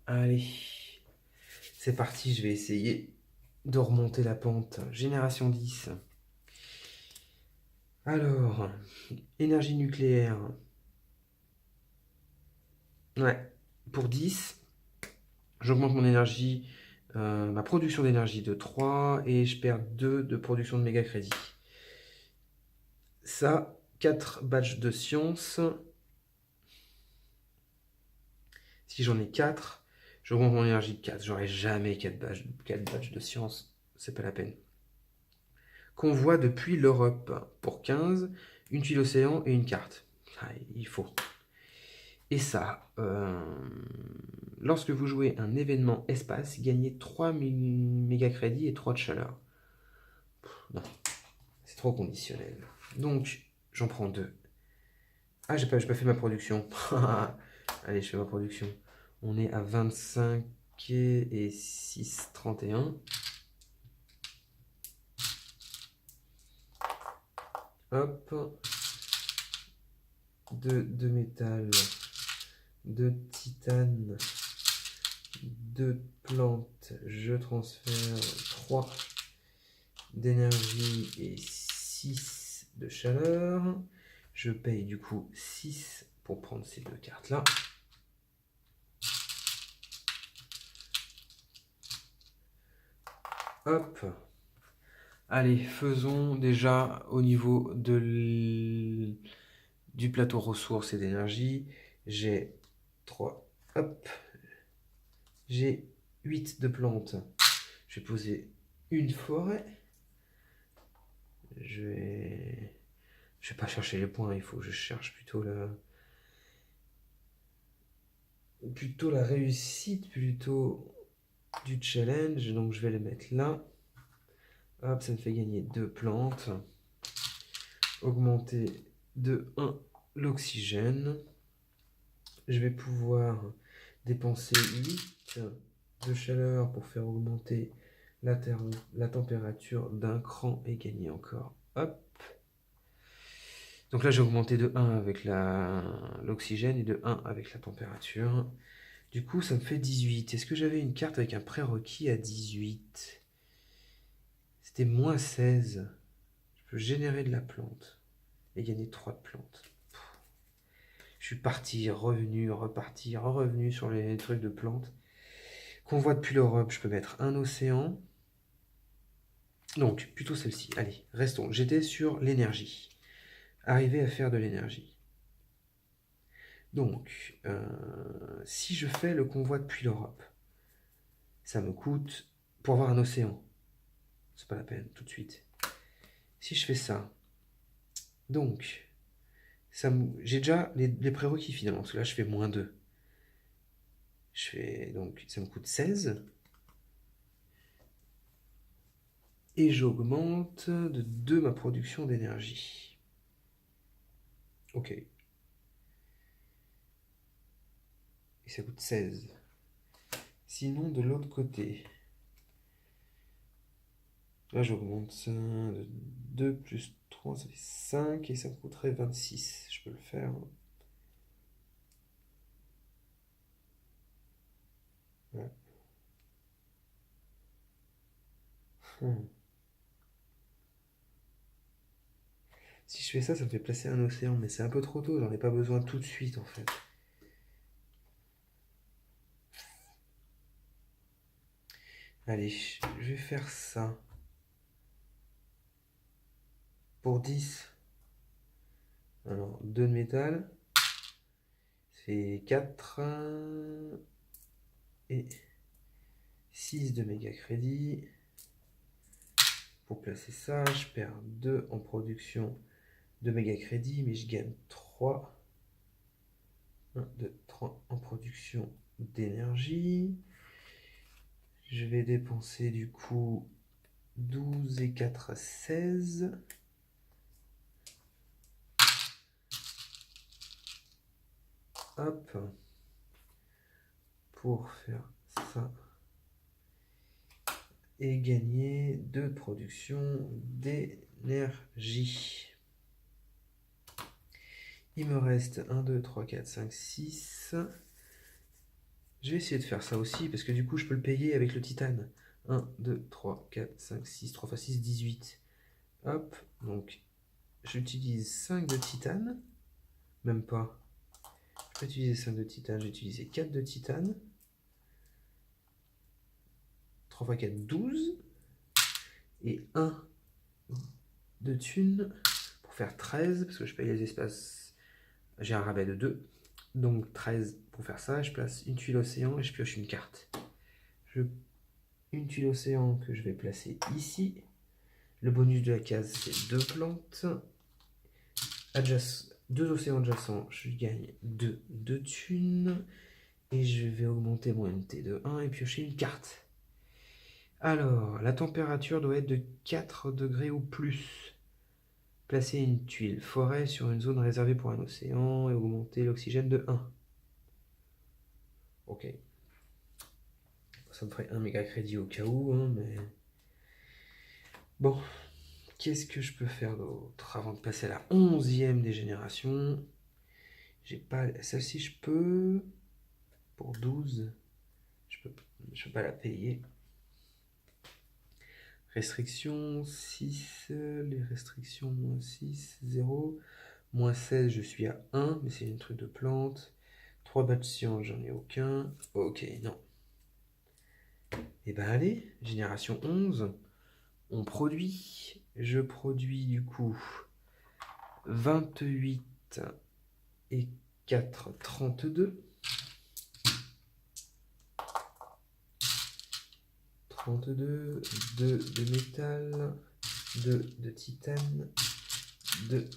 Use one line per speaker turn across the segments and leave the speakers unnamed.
Allez, c'est parti, je vais essayer de remonter la pente. Génération 10. Alors, énergie nucléaire. Ouais, pour 10, j'augmente mon énergie, ma production d'énergie de 3 et je perds 2 de production de méga crédit. Ça, 4 badges de science. Si j'en ai 4, j'augmente mon énergie de 4. J'aurai jamais 4 badges de science. C'est pas la peine. Convoi depuis l'Europe. Pour 15, une tuile océan et une carte. Ah, il faut. Et ça, lorsque vous jouez un événement espace, gagnez 3 méga crédits et 3 de chaleur. Non, c'est trop conditionnel. Donc, j'en prends 2. Ah, j'ai pas fait ma production. Allez, je fais ma production. On est à 25 et 6, 31. Hop. De métal. De titane. 2 plantes. Je transfère 3 d'énergie et 6 de chaleur. Je paye du coup 6 pour prendre ces 2 cartes là. Hop. Allez, faisons déjà au niveau du plateau ressources et d'énergie. J'ai 3. Hop. J'ai 8 de plantes. Je vais poser une forêt. Je vais pas chercher les points, il faut que je cherche plutôt la réussite, plutôt du challenge. Donc je vais les mettre là. Hop, ça me fait gagner 2 plantes. Augmenter de 1 l'oxygène. Je vais pouvoir dépenser 8 de chaleur pour faire augmenter la température d'un cran et gagner encore. Hop. Donc là, j'ai augmenté de 1 avec l'oxygène et de 1 avec la température. Du coup, ça me fait 18. Est-ce que j'avais une carte avec un prérequis à 18? C'était moins 16. Je peux générer de la plante et gagner 3 de plantes. Je suis parti, revenu, reparti, revenu sur les trucs de plantes. Convoi depuis l'Europe, je peux mettre un océan. Donc, plutôt celle-ci. Allez, restons. J'étais sur l'énergie. Arriver à faire de l'énergie. Donc, si je fais le convoi depuis l'Europe, ça me coûte pour avoir un océan. C'est pas la peine, tout de suite. Si je fais ça, donc, j'ai déjà les prérequis finalement, parce que là, je fais moins 2. Donc, ça me coûte 16. Et j'augmente de 2 ma production d'énergie. Ok. Et ça coûte 16. Sinon, de l'autre côté, là j'augmente ça de 2 plus 3, ça fait 5 et ça me coûterait 26. Je peux le faire. Ouais. Si je fais ça, ça me fait placer un océan, mais c'est un peu trop tôt, j'en ai pas besoin tout de suite en fait. Allez, je vais faire ça. Pour 10. Alors, 2 de métal. C'est 4. Et 6 de méga crédit. Pour placer ça, je perds 2 en production de méga crédit, mais je gagne 3. 1, 2, 3 en production d'énergie. Je vais dépenser du coup 12 et 4, 16. Hop. Pour faire ça. Et gagner 2 production d'énergie. Il me reste 1, 2, 3, 4, 5, 6. Je vais essayer de faire ça aussi, parce que du coup, je peux le payer avec le titane. 1, 2, 3, 4, 5, 6. 3 x 6, 18. Hop, donc j'utilise 5 de titane. Même pas. Je peux utiliser 5 de titane, j'ai utilisé 4 de titane. 3 x 4, 12. Et 1 de thunes pour faire 13, parce que je paye les espaces. J'ai un rabais de 2. Donc 13 pour faire ça. Je place une tuile océan et je pioche une carte. Une tuile océan que je vais placer ici. Le bonus de la case, c'est 2 plantes. 2 océans adjacents, je gagne 2 thunes. Et je vais augmenter mon MT de 1 et piocher une carte. Alors, la température doit être de 4 degrés ou plus. Placer une tuile forêt sur une zone réservée pour un océan et augmenter l'oxygène de 1. Ok. Ça me ferait 1 méga crédit au cas où, hein, mais... Bon, qu'est-ce que je peux faire d'autre avant de passer à la 11e des générations? J'ai pas... Celle-ci, je peux... Pour 12, je peux pas la payer. Restrictions 6, les restrictions moins 6, 0. Moins 16, je suis à 1, mais c'est une truc de plante. 3 bas de science, j'en ai aucun. Ok, non. Et ben allez, génération 11, on produit. Je produis du coup 28 et 4, 32. 32, 2 de métal, 2 de titane, 2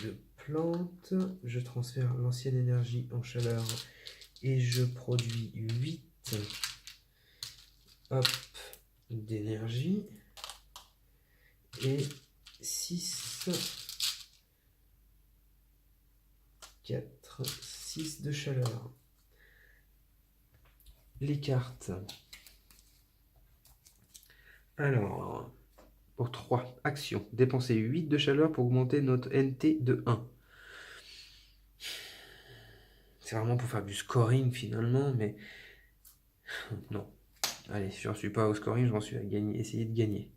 de plante. Je transfère l'ancienne énergie en chaleur et je produis 8 d'énergie et 6, 4, 6 de chaleur. Les cartes. Alors, pour 3 actions, dépenser 8 de chaleur pour augmenter notre NT de 1. C'est vraiment pour faire du scoring finalement, mais non. Allez, je n'en suis pas au scoring, je m'en suis à essayer de gagner.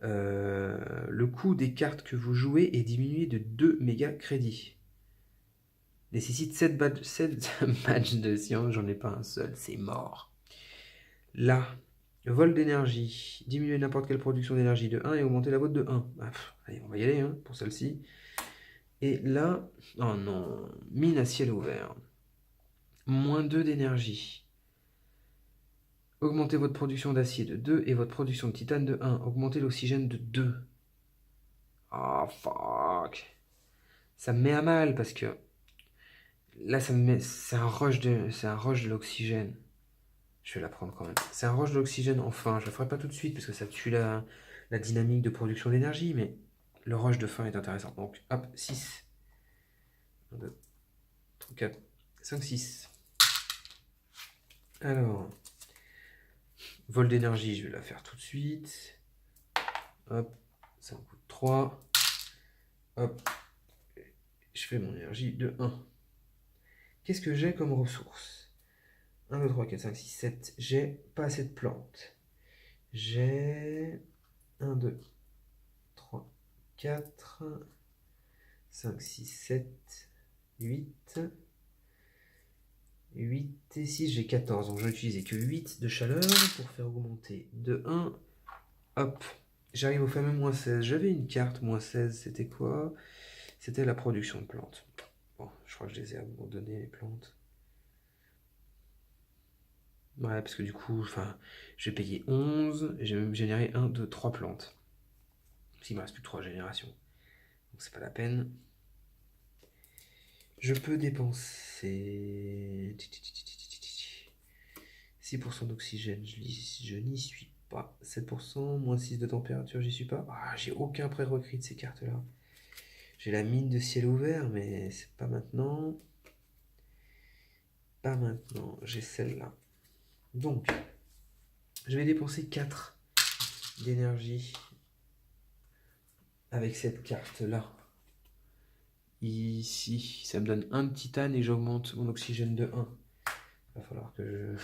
Le coût des cartes que vous jouez est diminué de 2 méga crédits. Nécessite 7 badges de science, j'en ai pas un seul, c'est mort. Là, vol d'énergie, diminuer n'importe quelle production d'énergie de 1 et augmenter la vôtre de 1. Allez, on va y aller hein, pour celle-ci. Et là, oh non, mine à ciel ouvert. Moins 2 d'énergie. Augmentez votre production d'acier de 2 et votre production de titane de 1. Augmentez l'oxygène de 2. Oh fuck. Ça me met à mal parce que là, ça me met, c'est un rush de l'oxygène. Je vais la prendre quand même. C'est un rush de l'oxygène, enfin. Je la ferai pas tout de suite parce que ça tue la dynamique de production d'énergie, mais le rush de fin est intéressant. Donc, hop, 6. 1, 2, 3, 4, 5, 6. Alors, vol d'énergie, je vais la faire tout de suite. Hop, ça me coûte 3. Hop, je fais mon énergie de 1. Qu'est-ce que j'ai comme ressources? 1, 2, 3, 4, 5, 6, 7. J'ai pas assez de plantes. J'ai 1, 2, 3, 4, 5, 6, 7, 8. 8 et 6, j'ai 14. Donc je vais utiliser que 8 de chaleur pour faire augmenter de 1. Hop, j'arrive au fameux moins 16. J'avais une carte moins 16, c'était quoi? C'était la production de plantes. Bon, je crois que je les ai abandonnées, les plantes. Ouais, parce que du coup, enfin, j'ai payé 11, et j'ai même généré 1, 2, 3 plantes. S'il me reste plus que 3 générations. Donc c'est pas la peine. Je peux dépenser 6% d'oxygène, je n'y suis pas. 7%, moins 6 de température, j'y suis pas. Ah, j'ai aucun prérequis de ces cartes-là. J'ai la mine de ciel ouvert, mais c'est pas maintenant. Pas maintenant, j'ai celle-là. Donc, je vais dépenser 4 d'énergie avec cette carte-là. Ici, ça me donne 1 de titane et j'augmente mon oxygène de 1. Va falloir que je...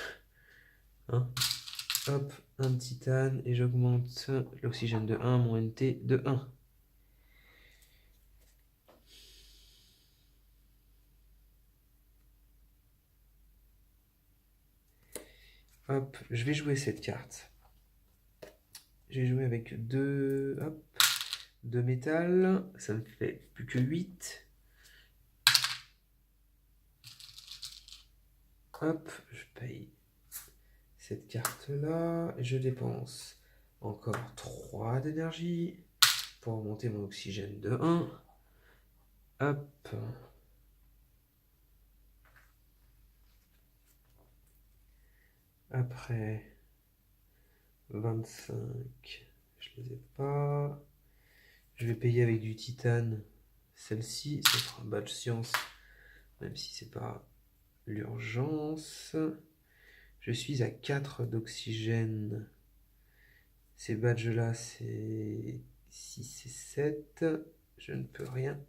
Hein, hop, un titane et j'augmente l'oxygène de 1, mon NT de 1. Hop, je vais jouer cette carte. Je vais jouer avec 2 métal. Ça ne fait plus que 8. Hop, je paye cette carte-là. Je dépense encore 3 d'énergie pour augmenter mon oxygène de 1. Hop. Après 25, je les ai pas. Je vais payer avec du titane celle-ci. Ça sera un badge science, même si c'est pas l'urgence. Je suis à 4 d'oxygène. Ces badges-là, c'est 6 et 7. Je ne peux rien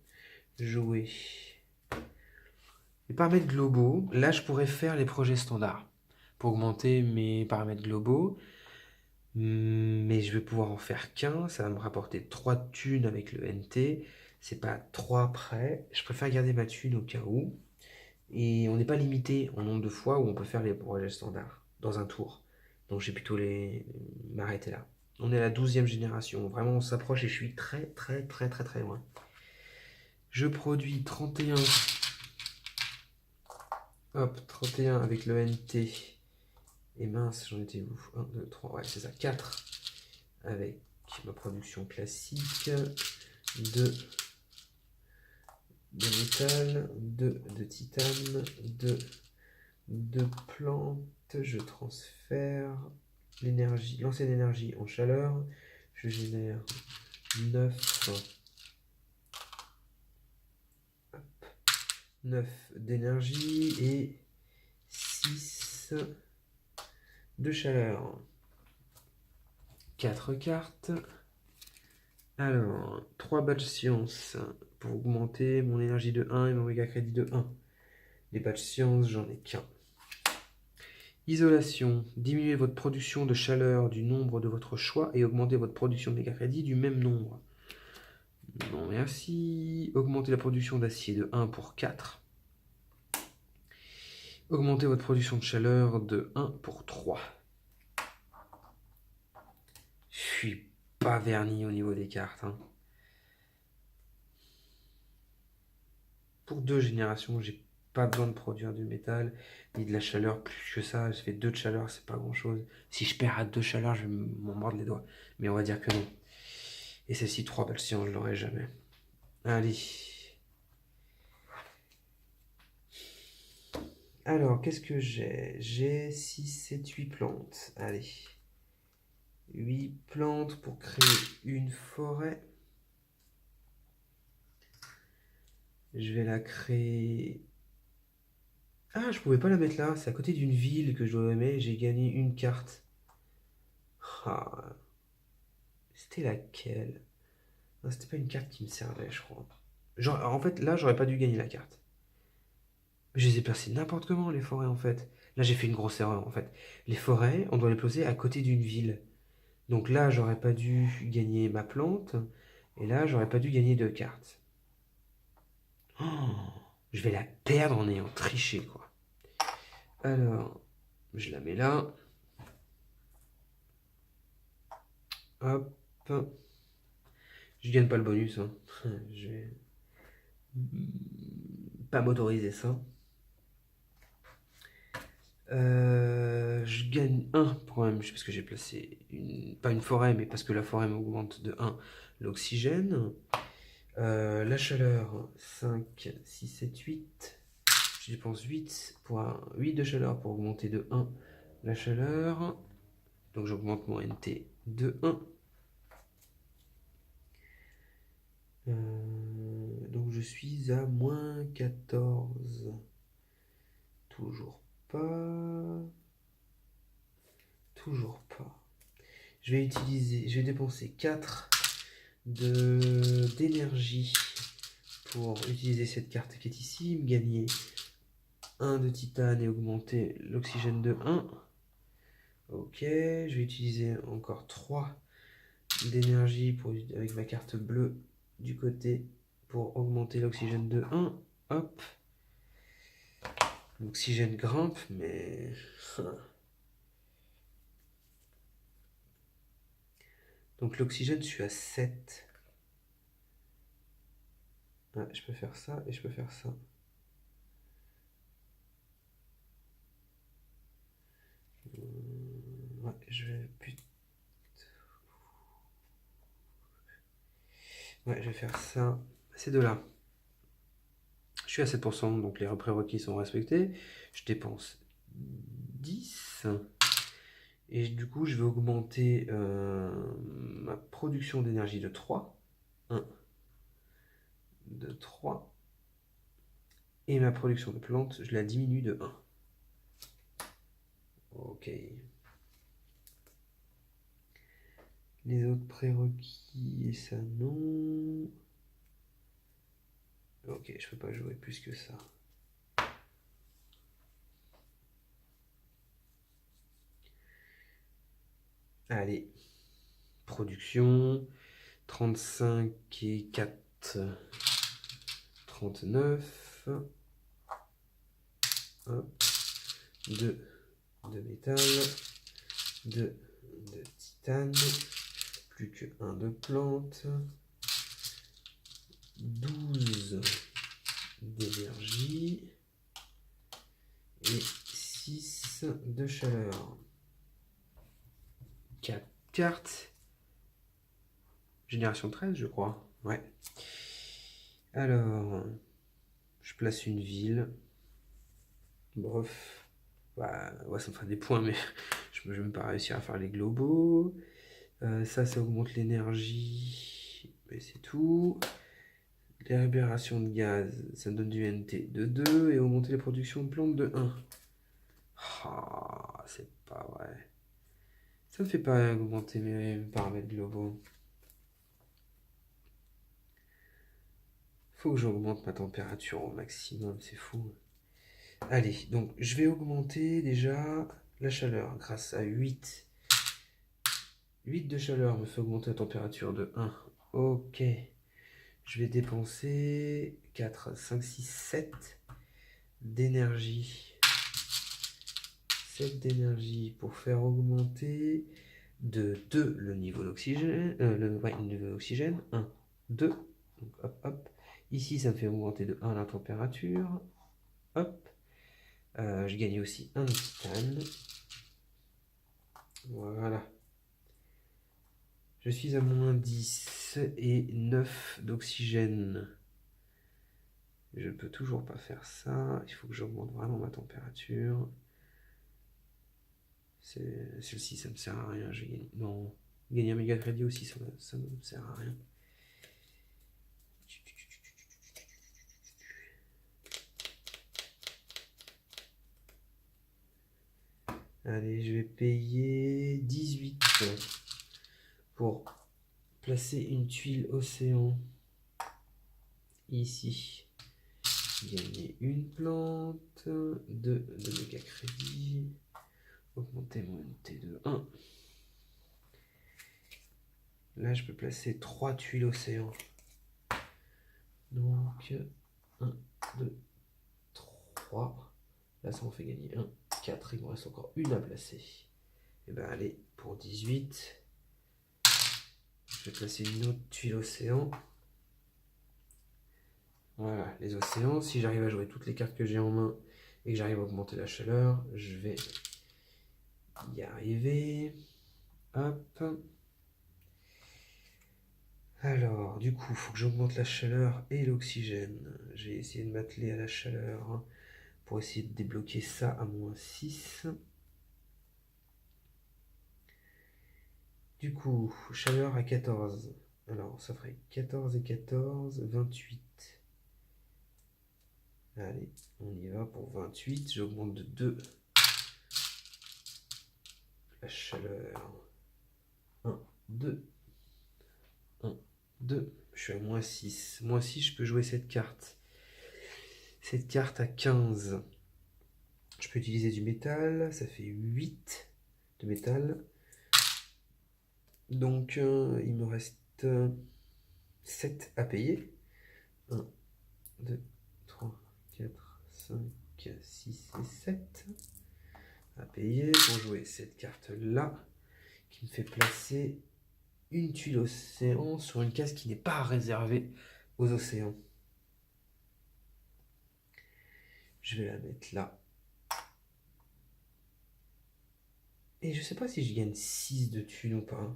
jouer. Les paramètres globaux, là, je pourrais faire les projets standards pour augmenter mes paramètres globaux. Mais je vais pouvoir en faire qu'un. Ça va me rapporter 3 thunes avec le NT. C'est pas 3 prêts. Je préfère garder ma thune au cas où. Et on n'est pas limité en nombre de fois où on peut faire les projets standards dans un tour. Donc j'ai plutôt m'arrêter là. On est à la 12e génération. Vraiment, on s'approche et je suis très loin. Je produis 31. Hop, 31 avec le NT. Et mince, j'en étais où? 1, 2, 3, ouais, c'est ça. 4 avec ma production classique. 2 de métal, 2 de titane, 2 de plantes. Je transfère l'énergie, l'ancienne énergie en chaleur. Je génère 9 d'énergie et 6 de chaleur. 4 cartes. Alors, 3 badges science pour augmenter mon énergie de 1 et mon méga crédit de 1. Les badges science, j'en ai qu'un. Isolation. Diminuez votre production de chaleur du nombre de votre choix et augmentez votre production de méga crédit du même nombre. Non, merci. Augmentez la production d'acier de 1 pour 4. Augmentez votre production de chaleur de 1 pour 3. Je suis pas verni au niveau des cartes. Hein. Pour 2 générations, j'ai pas besoin de produire du métal ni de la chaleur plus que ça. Je fais 2 de chaleur, c'est pas grand chose. Si je perds à 2 chaleur, je vais m'en mordre les doigts. Mais on va dire que non. Et celle-ci, 3 balles si on ne l'aurait jamais. Allez. Alors, qu'est-ce que j'ai? J'ai 6, 7, 8 plantes. Allez. 8 plantes pour créer une forêt. Je vais la créer... Ah, je pouvais pas la mettre là. C'est à côté d'une ville que je dois aimer. J'ai gagné une carte. Ah. C'était laquelle? Non, c'était pas une carte qui me servait, je crois. Genre, en fait, là, j'aurais pas dû gagner la carte. Je les ai placées n'importe comment, les forêts, en fait. Là, j'ai fait une grosse erreur, en fait. Les forêts, on doit les placer à côté d'une ville. Donc là, j'aurais pas dû gagner ma plante. Et là, j'aurais pas dû gagner 2 cartes. Oh, je vais la perdre en ayant triché, quoi. Alors, je la mets là. Hop. Je gagne pas le bonus. Hein. Je vais pas m'autoriser ça. Je gagne 1 quand même, parce que j'ai placé pas une forêt, mais parce que la forêt m'augmente de 1 l'oxygène. La chaleur, 5, 6, 7, 8. Je dépense 8 pour 8 de chaleur pour augmenter de 1 la chaleur. Donc j'augmente mon NT de 1. Donc je suis à moins 14. Toujours pas. Toujours pas. Je vais dépenser 4 d'énergie pour utiliser cette carte qui est ici, me gagner 1 de titane et augmenter l'oxygène de 1. Ok, je vais utiliser encore 3 d'énergie avec ma carte bleue du côté pour augmenter l'oxygène de 1. Hop. L'oxygène grimpe, mais... Donc l'oxygène, je suis à 7. Ah, je peux faire ça et je peux faire ça. Ouais, je vais... Ouais, je vais faire ça. Ces deux-là. Je suis à 7%, donc les prérequis sont respectés. Je dépense 10. Et du coup, je vais augmenter ma production d'énergie de 3. 1, 2, 3. Et ma production de plantes, je la diminue de 1. Ok. Les autres prérequis, et ça non. Ok, je peux pas jouer plus que ça. Allez. Production. 35 et 4. 39. Hop. 2 de métal. 2 de titane. Plus que 1 de plante. 12 d'énergie. Et 6 de chaleur. 4 cartes. Génération 13, je crois. Ouais. Alors, je place une ville. Bref. Bah, ouais, ça me fera des points, mais je ne vais même pas réussir à faire les globaux. Ça augmente l'énergie. Mais c'est tout. Les libérations de gaz, ça me donne du NT de 2 et augmenter les productions de plantes de 1. Ah, c'est pas vrai. Ça ne fait pas augmenter mes paramètres globaux. Faut que j'augmente ma température au maximum, c'est fou. Allez, donc je vais augmenter déjà la chaleur grâce à 8. 8 de chaleur me fait augmenter la température de 1. Ok. Je vais dépenser 4, 5, 6, 7 d'énergie. 7 d'énergie pour faire augmenter de 2 le niveau d'oxygène. Le niveau d'oxygène. 1, 2. Donc hop, hop. Ici, ça me fait augmenter de 1 la température. Hop. Je gagne aussi 1 de titane. Voilà. Je suis à moins 10 et 9 d'oxygène. Je ne peux toujours pas faire ça. Il faut que j'augmente vraiment ma température. Celle-ci, ça me sert à rien. Je gagne... Non. Gagner un méga crédit aussi, ça me sert à rien. Allez, je vais payer 18 pour placer une tuile océan ici. Gagner une plante, 2 de méga crédit, augmenter mon NT de 1. Là, je peux placer 3 tuiles océan. Donc, 1, 2, 3. Là, ça m'en fait gagner 1, 4. Il me reste encore une à placer. Et ben, allez, pour 18, je vais placer une autre tuile océan. Voilà, les océans. Si j'arrive à jouer toutes les cartes que j'ai en main et que j'arrive à augmenter la chaleur, je vais y arriver. Hop. Alors, du coup, il faut que j'augmente la chaleur et l'oxygène. J'ai essayé de m'atteler à la chaleur pour essayer de débloquer ça à moins 6. Du coup, chaleur à 14. Alors, ça ferait 14 et 14, 28. Allez, on y va pour 28. J'augmente de 2 la chaleur. 1, 2. 1, 2. Je suis à moins 6. Moins 6, je peux jouer cette carte. Cette carte à 15. Je peux utiliser du métal, ça fait 8 de métal. Donc il me reste 7 à payer. 1, 2, 3, 4, 5, 6 et 7 à payer pour jouer cette carte-là, qui me fait placer une tuile océan sur une case qui n'est pas réservée aux océans. Je vais la mettre là. Et je sais pas si je gagne 6 de thunes ou pas.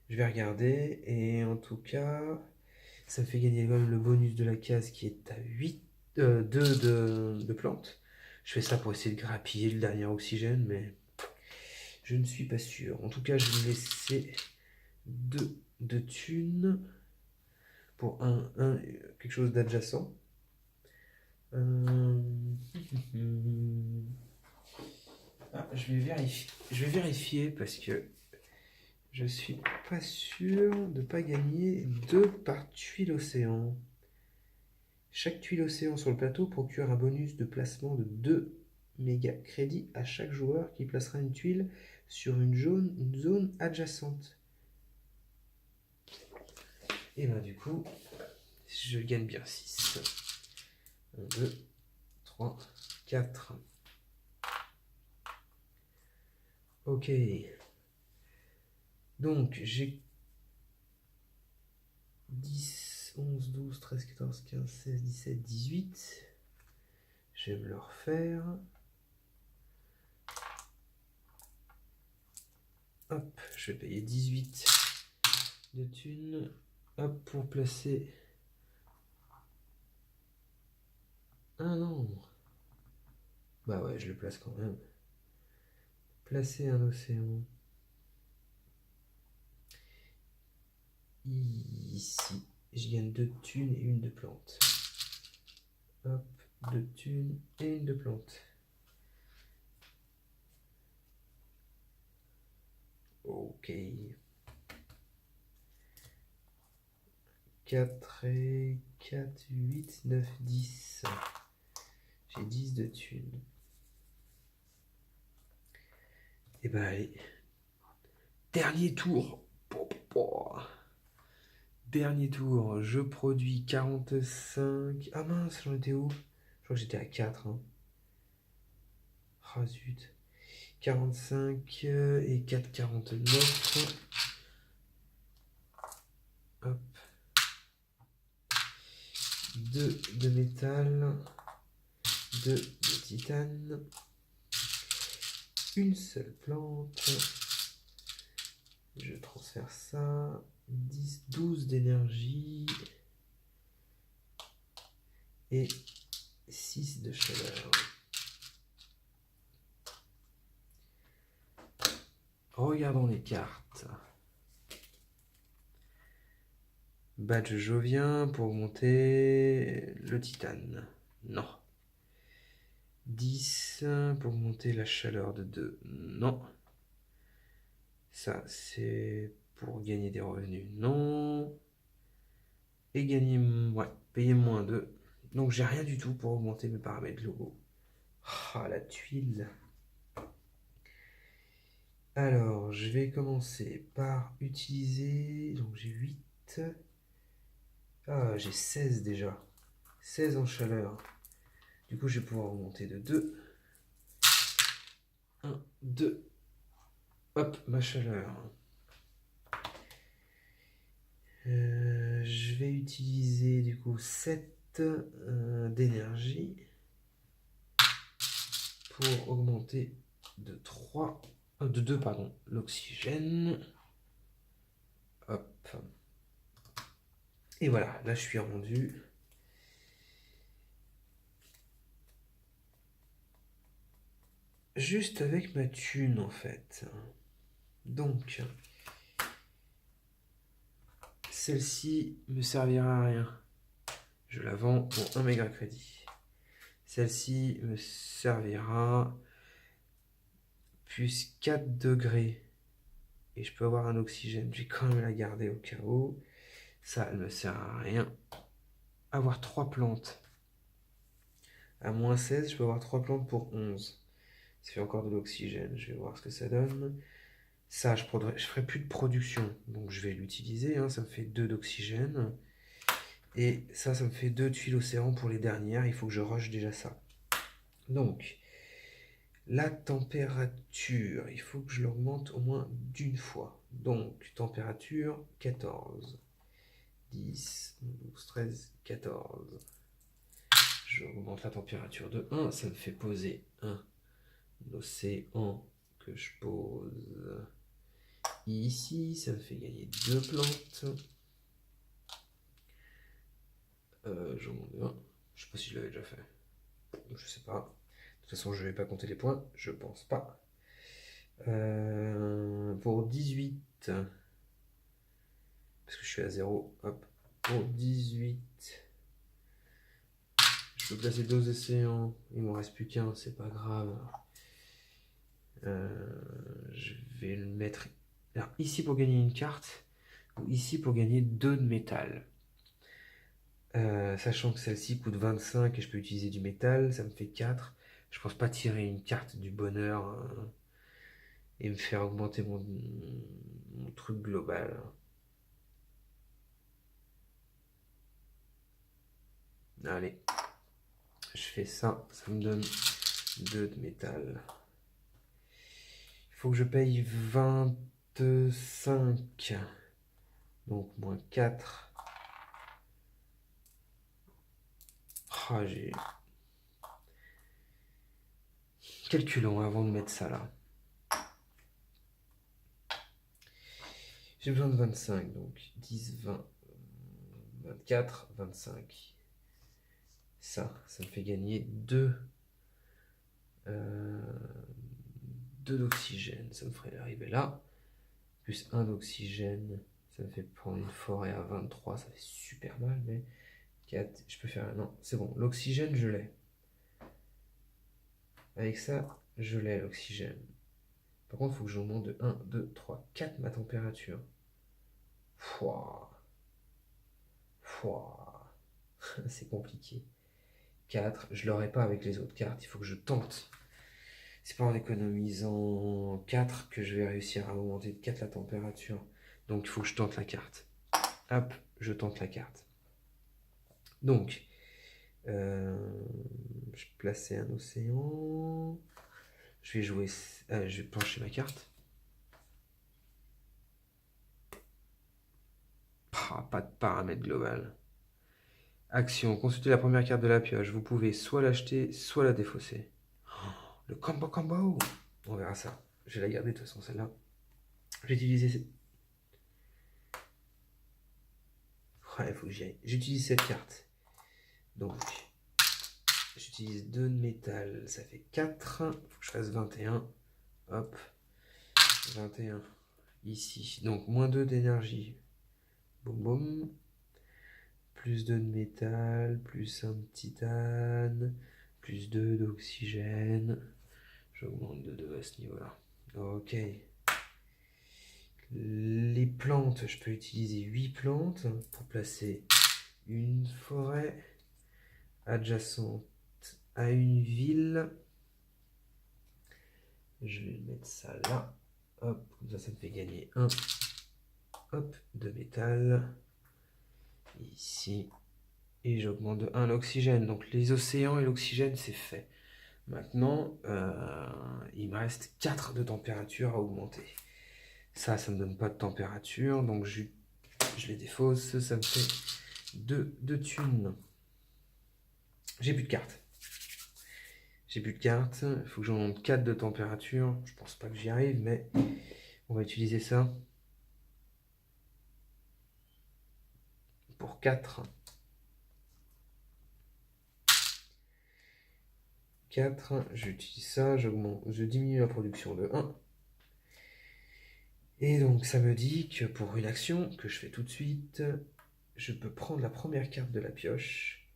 Je vais regarder. Et en tout cas, ça me fait gagner quand même le bonus de la case qui est à 2 de plantes. Je fais ça pour essayer de grappiller le dernier oxygène, mais je ne suis pas sûr. En tout cas, je vais laisser 2 de thunes pour quelque chose d'adjacent. Je vais vérifier parce que je suis pas sûr de pas gagner 2 par tuile océan. Chaque tuile océan sur le plateau procure un bonus de placement de 2 méga crédits à chaque joueur qui placera une tuile sur une zone adjacente. Et ben du coup, je gagne bien 6. 1, 2, 3, 4. Ok. Donc j'ai 10, 11, 12, 13, 14, 15, 16, 17, 18. Je vais me le refaire. Hop, je vais payer 18 de thunes. Hop, pour placer... Ah non. Bah ouais, je le place quand même. Placer un océan. Ici. Je gagne 2 thunes et une de plante. Hop, 2 thunes et une de plante. Ok. 4 et 4, 8, 9, 10. J'ai 10 de thunes. Et bah allez. Dernier tour. Dernier tour. Je produis 45. Ah mince, j'en étais où? Je crois que j'étais à 4. Hein. Ah zut. 45 et 4, 49. Hop. 2 de métal. 2 de titane. Une seule plante. Je transfère ça. 10, 12 d'énergie. Et 6 de chaleur. Regardons les cartes. Badge jovien pour augmenter le titane. Non. 10 pour monter la chaleur de 2. Non. Ça, c'est pour gagner des revenus. Non. Et gagner... Ouais, payer moins 2. Donc, j'ai rien du tout pour augmenter mes paramètres logo. Ah, la tuile. Alors, je vais commencer par utiliser... Donc, j'ai 8. Ah, j'ai 16 déjà. 16 en chaleur. Du coup, je vais pouvoir augmenter de 2. 1, 2. Hop, ma chaleur. Je vais utiliser du coup 7 d'énergie pour augmenter de 3, de 2 pardon, l'oxygène. Hop. Et voilà, là je suis rendu. Juste avec ma thune en fait. Donc, celle-ci me servira à rien. Je la vends pour 1 méga crédit. Celle-ci me servira plus 4 degrés. Et je peux avoir un oxygène. Je vais quand même la garder au cas où. Ça, elle me sert à rien. Avoir 3 plantes. À moins 16, je peux avoir 3 plantes pour 11. Ça fait encore de l'oxygène. Je vais voir ce que ça donne. Ça, je ferai plus de production. Donc je vais l'utiliser. Hein. Ça me fait 2 d'oxygène. Et ça me fait 2 tuiles océan pour les dernières. Il faut que je rush déjà ça. Donc, la température, il faut que je l'augmente au moins d'une fois. Donc, température 14. 10, 12, 13, 14. J'augmente la température de 1. Ça me fait poser un océan que je pose ici. Ça me fait gagner 2 plantes. J'augmente de 1. Je sais pas si je l'avais déjà fait. Je sais pas. De toute façon, je vais pas compter les points. Je pense pas. Pour 18. Parce que je suis à 0. Hop. Pour 18. Je peux placer 2 océans. Il m'en reste plus qu'un. C'est pas grave. Je vais le mettre alors, ici pour gagner une carte. Ou ici pour gagner 2 de métal. Sachant que celle-ci coûte 25 et je peux utiliser du métal. Ça me fait 4. Je pense pas tirer une carte du bonheur. Et me faire augmenter mon truc global. Allez, je fais ça, ça me donne 2 de métal. Il faut que je paye 25, donc moins 4. Ah, j'ai... Calculons avant de mettre ça là. J'ai besoin de 25, donc 10, 20, 24, 25. Ça me fait gagner 2 d'oxygène. Ça me ferait arriver là. Plus 1 d'oxygène. Ça me fait prendre une forêt à 23. Ça fait super mal, mais 4. Je peux faire... Non, c'est bon. L'oxygène, je l'ai. Avec ça, je l'ai l'oxygène. Par contre, il faut que j'augmente de 1, 2, 3, 4 ma température. Fouah. C'est compliqué. 4, je l'aurai pas avec les autres cartes, il faut que je tente. C'est pas en économisant 4 que je vais réussir à augmenter de 4 la température. Donc il faut que je tente la carte. Hop, je tente la carte. Donc, je vais placer un océan. Je vais jouer... je vais plancher ma carte. Pas de paramètre global. Action, consultez la première carte de la pioche. Vous pouvez soit l'acheter, soit la défausser. Le combo. On verra ça. Je vais la garder de toute façon celle-là. J'ai utilisé... Ouais, il faut que j'y aille. J'utilise cette carte. Donc, j'utilise 2 de métal. Ça fait 4. Il faut que je fasse 21. Hop. 21. Ici. Donc, moins 2 d'énergie. Boum boum. Plus 2 de métal. Plus 1 de titane. Plus 2 d'oxygène. J'augmente de 2 à ce niveau-là. Ok. Les plantes, je peux utiliser 8 plantes pour placer une forêt adjacente à une ville. Je vais mettre ça là. Hop, comme ça me fait gagner 1. Hop, de métal. Ici. Et j'augmente de 1 l'oxygène. Donc les océans et l'oxygène, c'est fait. Maintenant, il me reste 4 de température à augmenter. Ça me donne pas de température. Donc je les défausse. Ça me fait 2 de thunes. J'ai plus de cartes. Il faut que j'en monte 4 de température. Je pense pas que j'y arrive, mais on va utiliser ça. Pour 4. 4, j'utilise ça, je diminue la production de 1. Et donc ça me dit que pour une action que je fais tout de suite, je peux prendre la première carte de la pioche.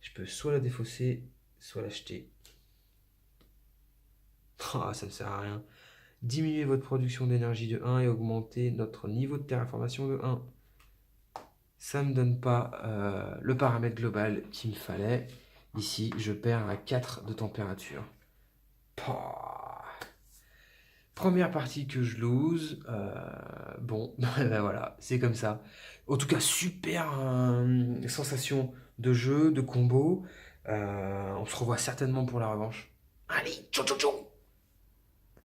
Je peux soit la défausser, soit l'acheter. Ah, ça ne sert à rien. Diminuer votre production d'énergie de 1 et augmenter notre niveau de terraformation de 1. Ça ne me donne pas le paramètre global qu'il me fallait. Ici, je perds à 4 de température. Pouah. Première partie que je lose. Bon, ben voilà, c'est comme ça. En tout cas, super sensation de jeu, de combo. On se revoit certainement pour la revanche. Allez, ciao ciao ciao!